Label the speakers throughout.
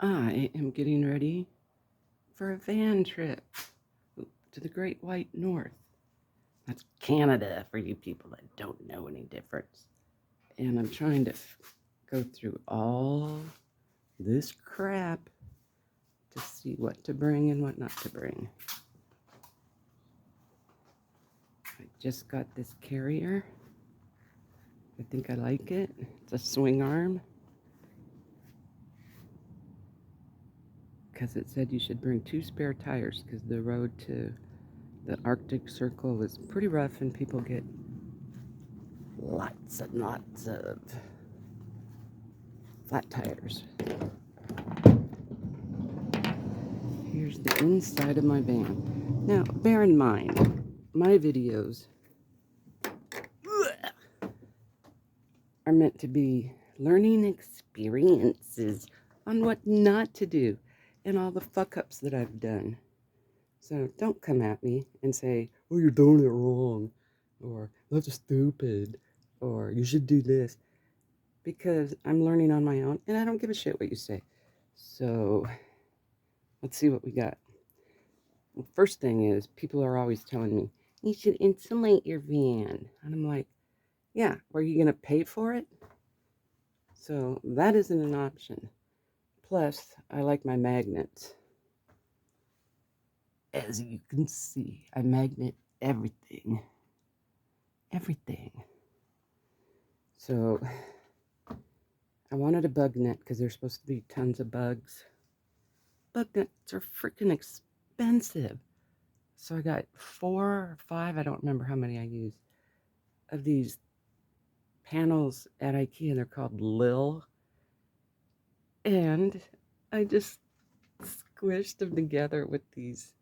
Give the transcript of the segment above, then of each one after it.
Speaker 1: I am getting ready for a van trip to the Great White North. That's Canada for you people that don't know any difference. And I'm trying to go through all this crap to see what to bring and what not to bring. I just got this carrier. I think I like it. It's a swing arm. Because it said you should bring 2 spare tires because the road to the Arctic Circle is pretty rough and people get lots and lots of flat tires. Here's the inside of my van. Now, bear in mind, my videos are meant to be learning experiences on what not to do and all the fuck-ups that I've done. So don't come at me and say, oh, you're doing it wrong, or that's stupid, or you should do this, because I'm learning on my own and I don't give a shit what you say. So let's see what we got. Well, first thing is, people are always telling me, you should insulate your van. And I'm like, yeah, are you going to pay for it? So that isn't an option. Plus, I like my magnets. As you can see, I magnet everything. Everything. So I wanted a bug net because there's supposed to be tons of bugs. Bug nets are freaking expensive. So I got 4 or 5, I don't remember how many I used, of these panels at IKEA. They're called Lil. And I just squished them together with these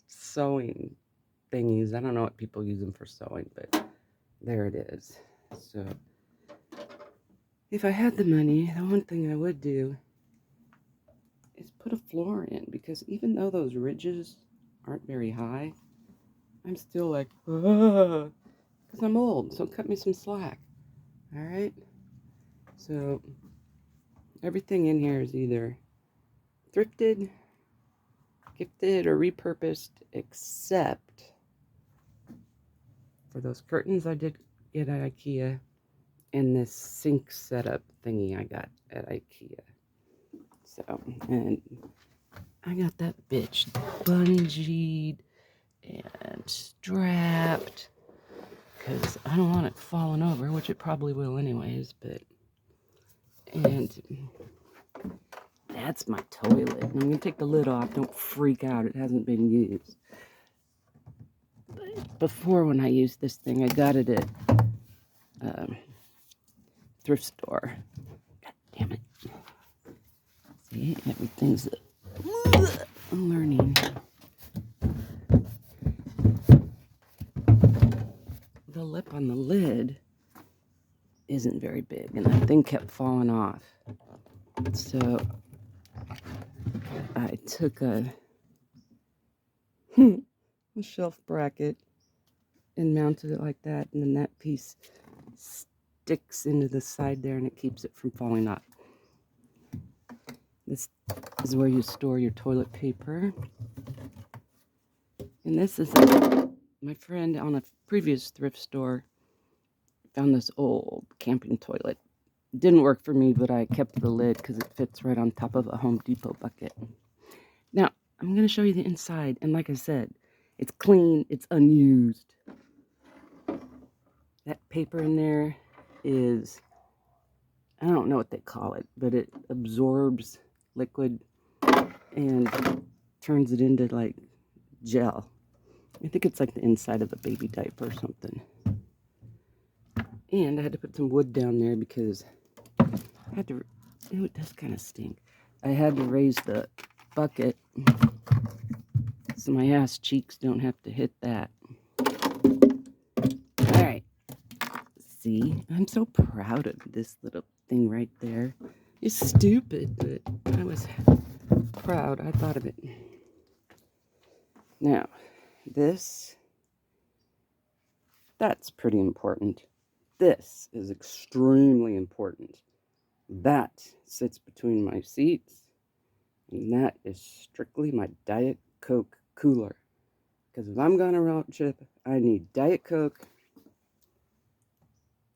Speaker 1: sewing thingies. I don't know what people use them for sewing, but there it is. So if I had the money, the one thing I would do is put a floor in, because even though those ridges aren't very high, I'm still like, because I'm old, so cut me some slack. All right? So everything in here is either thrifted, gifted, or repurposed, except for those curtains I did get at IKEA and this sink setup thingy I got at IKEA. So, and I got that bitch bungeed and strapped because I don't want it falling over, which it probably will anyways, but, and that's my toilet. I'm going to take the lid off. Don't freak out. It hasn't been used. But before, when I used this thing, I got it at thrift store. God damn it. See, everything's... I'm learning. The lip on the lid isn't very big, and that thing kept falling off. So I took a shelf bracket and mounted it like that, and then that piece sticks into the side there and it keeps it from falling off. This is where you store your toilet paper. And this is my friend on a previous thrift store found this old camping toilet. It didn't work for me, but I kept the lid because it fits right on top of a Home Depot bucket. Now, I'm going to show you the inside. And like I said, it's clean. It's unused. That paper in there is, I don't know what they call it, but it absorbs liquid and turns it into like gel. I think it's like the inside of a baby diaper or something. And I had to put some wood down there because I had to, it does kind of stink. I had to raise the bucket so my ass cheeks don't have to hit that. All right. See, I'm so proud of this little thing right there. It's stupid, but I was proud. I thought of it. Now, that's pretty important. This is extremely important. That sits between my seats. And that is strictly my Diet Coke cooler. Because if I'm going to road trip, I need Diet Coke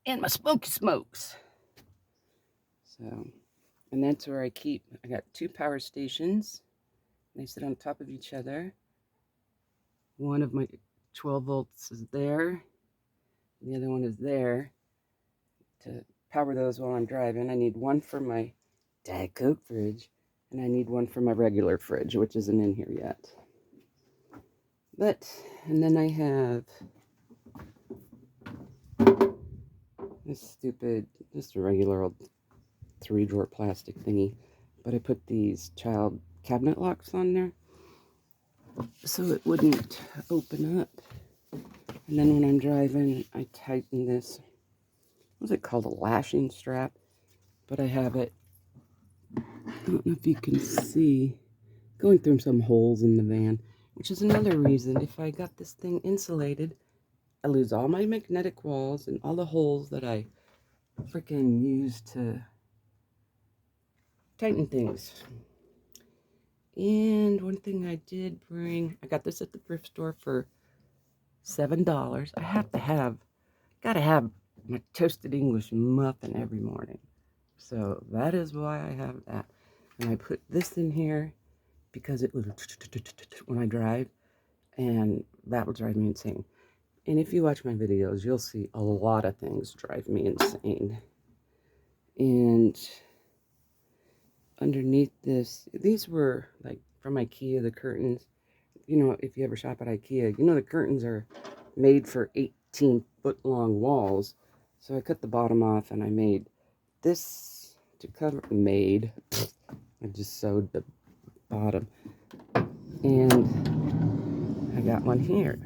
Speaker 1: and my Smoky Smokes. So, and that's where I got 2 power stations. They sit on top of each other. One of my 12 volts is there. The other one is there to power those while I'm driving. I need one for my Diet Coke fridge, and I need one for my regular fridge, which isn't in here yet. And then I have this stupid, just a regular old 3-drawer plastic thingy, but I put these child cabinet locks on there so it wouldn't open up. And then when I'm driving, I tighten this, what's it called, a lashing strap, but I have it, I don't know if you can see, going through some holes in the van, which is another reason, if I got this thing insulated, I lose all my magnetic walls and all the holes that I freaking use to tighten things. And one thing I did bring, I got this at the thrift store for $7. Gotta have my toasted English muffin every morning. So that is why I have that. And I put this in here because it was when I drive, and that will drive me insane. And if you watch my videos, you'll see a lot of things drive me insane. And underneath this, these were like from IKEA, the curtains. You know, if you ever shop at IKEA, you know the curtains are made for 18-foot long walls. So I cut the bottom off and I made this to cover, I just sewed the bottom. And I got one here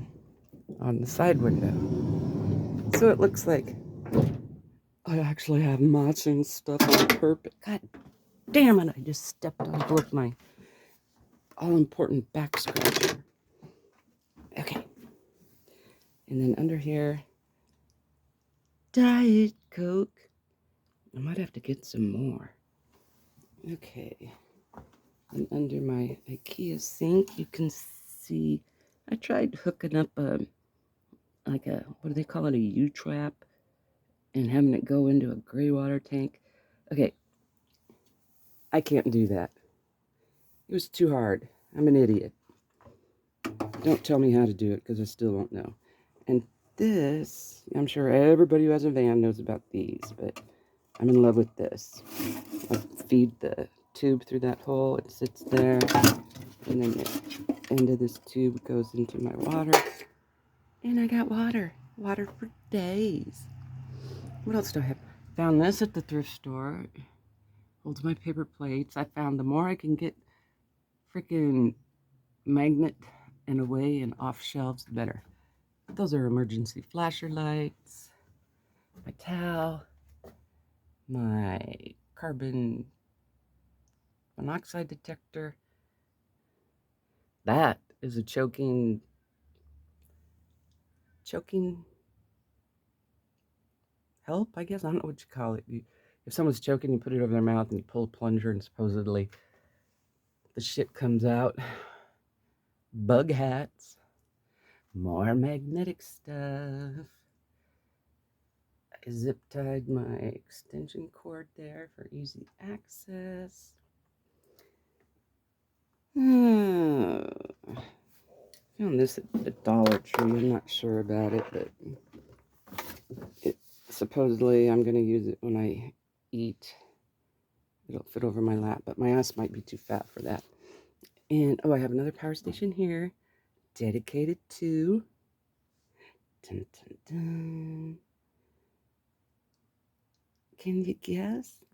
Speaker 1: on the side window. So it looks like I actually have matching stuff on purpose. God damn it, I just stepped on both my all-important back scratcher. Okay. And then under here, Diet Coke. I might have to get some more. Okay. And under my IKEA sink, you can see, I tried hooking up what do they call it, a U-trap, and having it go into a gray water tank. Okay. I can't do that. It was too hard. I'm an idiot. Don't tell me how to do it, because I still won't know. And this, I'm sure everybody who has a van knows about these, but I'm in love with this. I feed the tube through that hole. It sits there. And then the end of this tube goes into my water. And I got water. Water for days. What else do I have? Found this at the thrift store. Holds my paper plates. I found the more I can get freaking magnet and away and off shelves, the better. Those are emergency flasher lights. My towel. My carbon monoxide detector. That is a choking help, I guess. I don't know what you call it. If someone's choking, you put it over their mouth and you pull a plunger and supposedly the shit comes out. Bug hats. More magnetic stuff. I zip tied my extension cord there for easy access. Found this at the Dollar Tree. I'm not sure about it, but supposedly I'm going to use it when I eat. It'll fit over my lap, but my ass might be too fat for that. And, I have another power station here dedicated to, dun, dun, dun. Can you guess?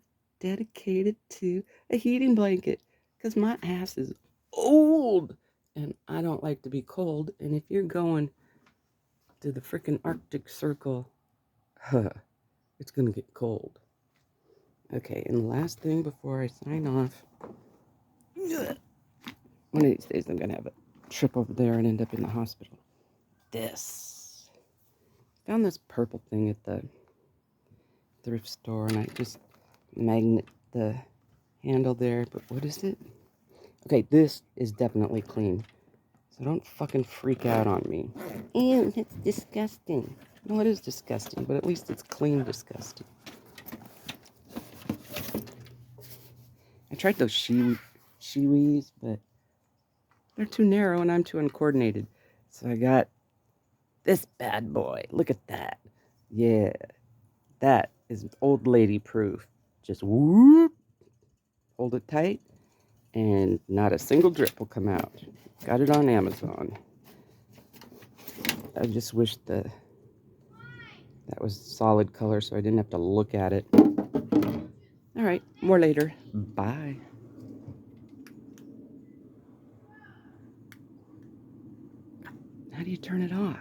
Speaker 1: Dedicated to a heating blanket, because my ass is old and I don't like to be cold. And if you're going to the freaking Arctic Circle, it's going to get cold. Okay, and the last thing before I sign off, one of these days I'm going to have a trip over there and end up in the hospital. This. Found this purple thing at the thrift store, and I just magnet the handle there, but what is it? Okay, this is definitely clean. So don't fucking freak out on me. Ew, that's disgusting. No, it is disgusting, but at least it's clean disgusting. I tried those Shiwis, but they're too narrow and I'm too uncoordinated. So I got this bad boy. Look at that. Yeah, that is old lady proof. Just whoop, hold it tight, and not a single drip will come out. Got it on Amazon. I just wish that was solid color so I didn't have to look at it. All right, more later. Bye. How do you turn it off?